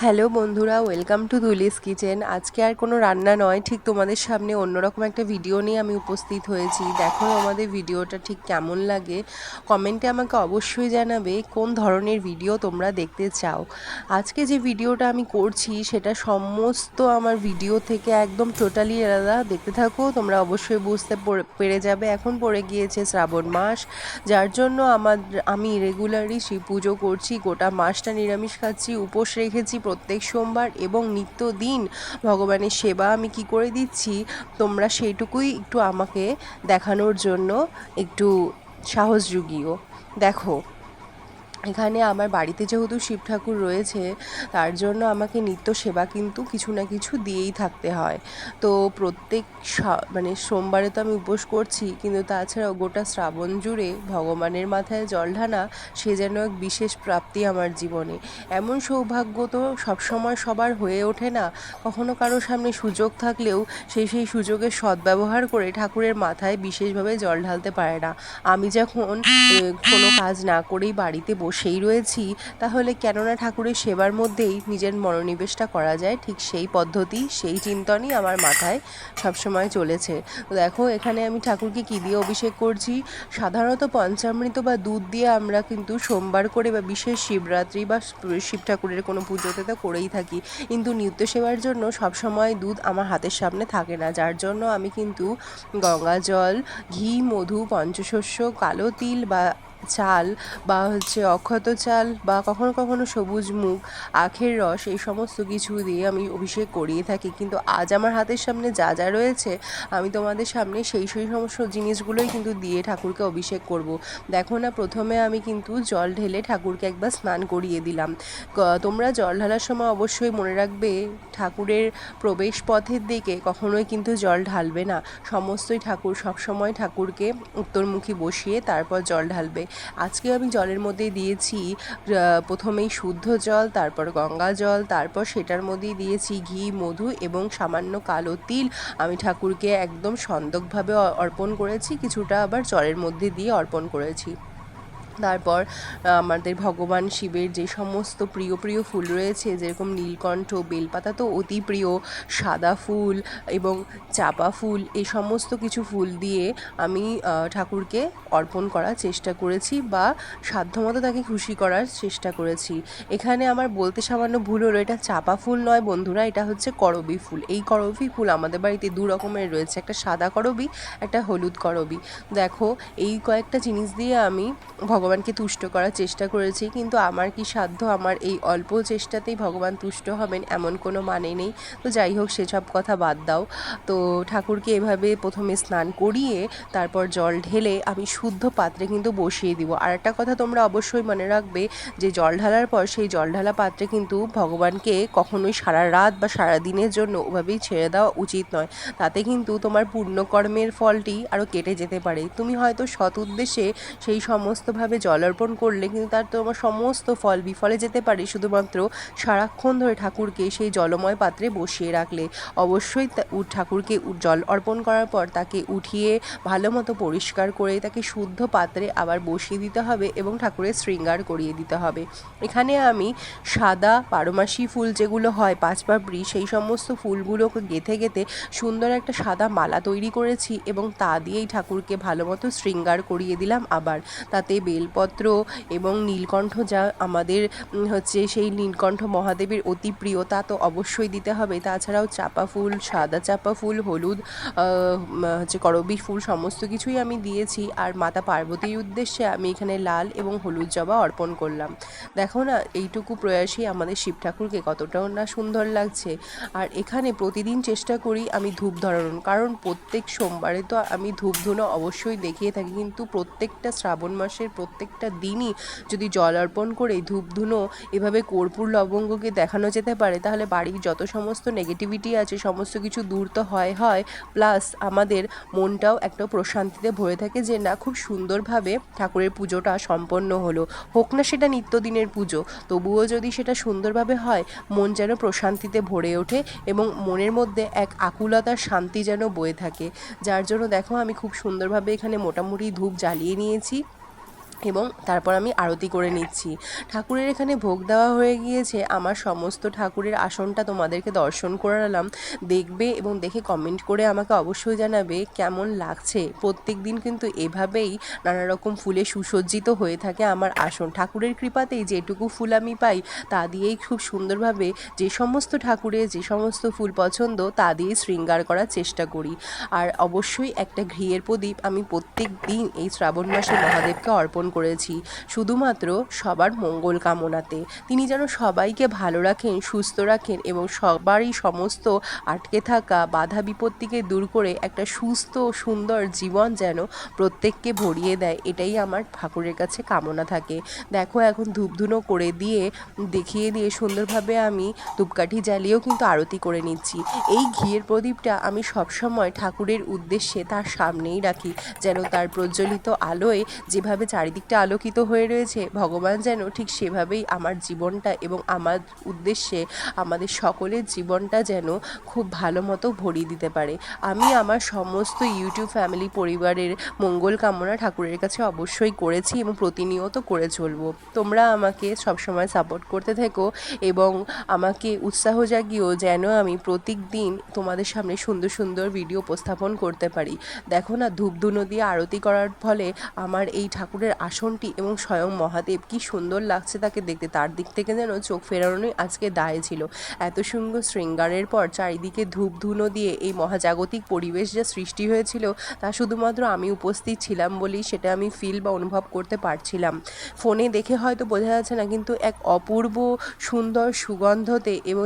Hello বন্ধুরা, welcome to দুলিস kitchen. আজকে আর কোনো রান্না নয়, ঠিক তোমাদের সামনে অন্যরকম একটা ভিডিও নিয়ে আমি উপস্থিত হয়েছি। দেখো আমাদের ভিডিওটা ঠিক কেমন লাগে, কমেন্টে আমাকে অবশ্যই জানাবে কোন ধরনের ভিডিও তোমরা দেখতে চাও। আজকে যে ভিডিওটা আমি করছি সেটা সমস্ত আমার ভিডিও থেকে একদম টোটালি আলাদা। দেখতে থাকো, তোমরা অবশ্যই বুঝতে পেরে যাবে। এখন পড়ে গিয়েছে শ্রাবণ মাস, যার জন্য আমি রেগুলারই শিব পুজো করছি, গোটা মাসটা নিরামিষ খাচ্ছি, উপোস রেখেছি প্রত্যেক সোমবার এবং নিত্যদিন ভগবানের সেবা আমি কি করে দিচ্ছি তোমরা সেইটুকুই একটু আমাকে দেখানোর জন্য একটু সাহস জুগিও। দেখো, এখানে আমার বাড়িতে যেহেতু শিব ঠাকুর রয়েছে, তার জন্য আমাকে নিত্য সেবা কিন্তু কিছু না কিছু দিয়েই থাকতে হয়। তো প্রত্যেক সোমবারে তো আমি উপোস করছি, কিন্তু তাছাড়াও গোটা শ্রাবণ জুড়ে ভগবানের মাথায় জল ঢালা সে যেন এক বিশেষ প্রাপ্তি আমার জীবনে। এমন সৌভাগ্য তো সবসময় সবার হয়ে ওঠে না। কখনো কারোর সামনে সুযোগ থাকলেও সেই সুযোগের সদ্ব্যবহার করে ঠাকুরের মাথায় বিশেষভাবে জল ঢালতে পারে না। আমি যখন কোনো কাজ না করেই বাড়িতে বসেই রয়েছি, তাহলে কেননা ঠাকুরের সেবার মধ্যেই নিজের মনোনিবেশটা করা যায়, ঠিক সেই পদ্ধতি সেই চিন্তনই আমার মাথায় সবসময় চলেছে। তো দেখো, এখানে আমি ঠাকুরকে কী দিয়ে অভিষেক করছি। সাধারণত পঞ্চামৃত বা দুধ দিয়ে আমরা কিন্তু সোমবার করে বা বিশেষ শিবরাত্রি বা শিব ঠাকুরের কোনো পুজোতে তো করেই থাকি, কিন্তু নিত্য সেবার জন্য সবসময় দুধ আমার হাতের সামনে থাকে না, যার জন্য আমি কিন্তু গঙ্গা জল, ঘি, মধু, পঞ্চশস্য, কালো তিল বা চাল বা অক্ষত চাল বা কখনো কখনো সবুজ মুগ, আখের রস, এই সমস্ত কিছু দিয়ে আমি অভিষেক করিয়ে থাকি। কিন্তু আজ আমার হাতের সামনে যা যা রয়েছে, আমি তোমাদের সামনে সেই সমস্ত জিনিসগুলোই কিন্তু দিয়ে ঠাকুরকে অভিষেক করব। দেখো না, প্রথমে আমি কিন্তু জল ঢেলে ঠাকুরকে একবার স্নান করিয়ে দিলাম। তোমরা জল ঢালার সময় অবশ্যই মনে রাখবে, ঠাকুরের প্রবেশ পথের দিকে কখনোই কিন্তু জল ঢালবে না। সমস্তই ঠাকুর সবসময় ঠাকুরকে উত্তরমুখী বসিয়ে তারপর জল ঢালবে। আজকে আমি জলের মধ্যে দিয়েছি প্রথমেই শুদ্ধ জল, তারপর গঙ্গা জল, তারপর সেটার মধ্যেই দিয়েছি ঘি, মধু এবং সামান্য কালো তিল। আমি ঠাকুরকে একদম সন্দকভাবে অর্পণ করেছি, কিছুটা আবার জলের মধ্যে দিয়ে অর্পণ করেছি। তারপর আমাদের ভগবান শিবের যে সমস্ত প্রিয় প্রিয় ফুল রয়েছে, যেরকম নীলকণ্ঠ, বেলপাতা তো অতি প্রিয়, সাদা ফুল এবং চাপা ফুল, এই সমস্ত কিছু ফুল দিয়ে আমি ঠাকুরকে অর্পণ করার চেষ্টা করেছি বা সাধ্যমতো তাকে খুশি করার চেষ্টা করেছি। এখানে আমার বলতে সামান্য ভুল হলো, এটা চাপা ফুল নয় বন্ধুরা, এটা হচ্ছে করবী ফুল। এই করবী ফুল আমাদের বাড়িতে দু রকমের রয়েছে, একটা সাদা করবী, একটা হলুদ করবী। দেখো, এই কয়েকটা জিনিস দিয়ে আমি ভগবানকে তুষ্ট করার চেষ্টা করেছি, কিন্তু আমার কি সাধ্য, আমার এই অল্প চেষ্টাতেই ভগবান তুষ্ট হবেন এমন কোনো মানে নেই। তো যাই হোক, সেসব কথা বাদ দাও। তো ঠাকুরকে এভাবে প্রথমে স্নান করিয়ে তারপর জল ঢেলে আমি শুদ্ধ পাত্রে কিন্তু বসিয়ে দিব। আর একটা কথা তোমরা অবশ্যই মনে রাখবে, যে জল ঢালার পর সেই জল ঢালা পাত্রে কিন্তু ভগবানকে কখনোই সারা রাত বা সারা দিনের জন্য ওভাবেই ছেড়ে দেওয়া উচিত নয়। তাতে কিন্তু তোমার পুণ্যকর্মের ফলটি আরও কেটে যেতে পারে। তুমি হয়তো সৎ উদ্দেশ্যে সেই সমস্তভাবে জল অর্পণ করলে, কিন্তু তার তোমার সমস্ত ফল বিফলে যেতে পারে শুধুমাত্র সারাক্ষণ ধরে ঠাকুরকে সেই জলময় পাত্রে বসিয়ে রাখলে। অবশ্যই ঠাকুরকে জল অর্পণ করার পর তাকে উঠিয়ে ভালো মতো পরিষ্কার করে তাকে শুদ্ধ পাত্রে আবার বসিয়ে দিতে হবে এবং ঠাকুরের শৃঙ্গার করিয়ে দিতে হবে। এখানে আমি সাদা বারোমাসি ফুল যেগুলো হয় পাঁচপাপড়ি, সেই সমস্ত ফুলগুলোকে গেঁথে গেঁথে সুন্দর একটা সাদা মালা তৈরি করেছি এবং তা দিয়েই ঠাকুরকে ভালো মতো শৃঙ্গার করিয়ে দিলাম। আবার তাতে বেলপত্র এবং নীলকণ্ঠ, যা আমাদের সেই নীলকণ্ঠ মহাদেবের অতি প্রিয়, তা তো অবশ্যই দিতে হবে। তাছাড়াও চাপা ফুল, সাদা চাপা ফুল, হলুদ করবী ফুল, সমস্ত কিছুই আমি দিয়েছি। আর মাতা পার্বতীর উদ্দেশ্যে আমি এখানে লাল এবং হলুদ জবা অর্পণ করলাম। দেখো না, এইটুকু প্রয়াসই আমাদের শিব ঠাকুরকে কতটাও না সুন্দর লাগছে। আর এখানে প্রতিদিন চেষ্টা করি আমি ধূপ ধরানোর, কারণ প্রত্যেক সোমবারে তো আমি ধূপ ধুনো অবশ্যই দেখিয়ে থাকি, কিন্তু প্রত্যেকটা শ্রাবণ মাসের প্রত্যেকটা দিনই যদি জল অর্পণ করে ধূপ ধুনো এভাবে কর্পূর লবঙ্গকে দেখানো যেতে পারে, তাহলে বাড়ির যত সমস্ত নেগেটিভিটি আছে সমস্ত কিছু দূর তো হয়, প্লাস আমাদের মনটাও একটা প্রশান্তিতে ভরে থাকে, যে না, খুব সুন্দরভাবে ঠাকুরের পুজোটা সম্পন্ন হলো। হোক না সেটা নিত্যদিনের পুজো, তবুও যদি সেটা সুন্দরভাবে হয়, মন যেন প্রশান্তিতে ভরে ওঠে এবং মনের মধ্যে এক আকুলতার শান্তি যেন বয়ে থাকে। যার জন্য দেখো, আমি খুব সুন্দরভাবে এখানে মোটামুটি ধূপ জ্বালিয়ে নিয়েছি। এবং তারপর আমি আরতি করে নিচ্ছি। ঠাকুরের এখানে ভোগ দেওয়া হয়ে গিয়েছে, আমার সমস্ত ঠাকুরের আসনটা তোমাদেরকে দর্শন করালাম। দেখবে এবং দেখে কমেন্ট করে আমাকে অবশ্যই জানাবে কেমন লাগছে। প্রত্যেক দিন কিন্তু এভাবেই নানা রকম ফুলে সুসজ্জিত হয়ে থাকে আমার আসন। ঠাকুরের কৃপাতেই যেটুকু ফুল আমি পাই তা দিয়েই খুব সুন্দরভাবে যে সমস্ত ঠাকুরের যে সমস্ত ফুল পছন্দ তা দিয়ে শৃঙ্গার করার চেষ্টা করি। আর অবশ্যই একটা ঘিয়ের প্রদীপ আমি প্রত্যেক দিন এই শ্রাবণ মাসে মহাদেবকে অর্পণ করেছি, শুধুমাত্র সবার মঙ্গল কামনাতে। তিনি যেন সবাইকে ভালো রাখেন, সুস্থ রাখেন এবং সবারই সমস্ত আটকে থাকা বাধা বিপত্তিকে দূর করে একটা সুস্থ সুন্দর জীবন যেন প্রত্যেককে ভরিয়ে দেয়, এটাই আমার ঠাকুরের কাছে কামনা থাকে। দেখো এখন ধূপধুনো করে দিয়ে দেখিয়ে দিয়ে সুন্দরভাবে আমি ধূপকাঠি জ্বালিয়েও কিন্তু আরতি করে নিচ্ছি। এই ঘিয়ের প্রদীপটা আমি সবসময় ঠাকুরের উদ্দেশ্যে তার সামনেই রাখি, যেন তার প্রজ্বলিত আলোয় যেভাবে চারিদিকটা আলোকিত হয়ে রয়েছে, ভগবান যেন ঠিক সেভাবেই আমার জীবনটা এবং আমার উদ্দেশ্যে আমাদের সকলের জীবনটা যেন খুব ভালো মতো ভরিয়ে দিতে পারে। আমি আমার সমস্ত ইউটিউব ফ্যামিলি পরিবারের মঙ্গল কামনা ঠাকুরের কাছে অবশ্যই করেছি এবং প্রতিনিয়ত করে চলবো। তোমরা আমাকে সবসময় সাপোর্ট করতে থেকো এবং আমাকে উৎসাহ জাগিও যেন আমি প্রত্যেক দিন তোমাদের সামনে সুন্দর সুন্দর ভিডিও উপস্থাপন করতে পারি। দেখো না, ধূপধুনো দিয়ে আরতি করার ফলে আমার এই ঠাকুরের আসনটি এবং স্বয়ং মহাদেব কি সুন্দর লাগছে তাকে দেখতে। তার দিক থেকে যেন চোখ ফেরানোই আজকে দায় ছিল। এত সুন্দর শৃঙ্গারের পর চারিদিকে ধূপধুনো দিয়ে এই মহাজাগতিক পরিবেশ যা সৃষ্টি হয়েছিল তা শুধুমাত্র আমি উপস্থিত ছিলাম বলেই সেটা আমি ফিল বা অনুভব করতে পারছিলাম। ফোনে দেখে হয়তো বোঝা যাচ্ছে না, কিন্তু এক অপূর্ব সুন্দর সুগন্ধতে এবং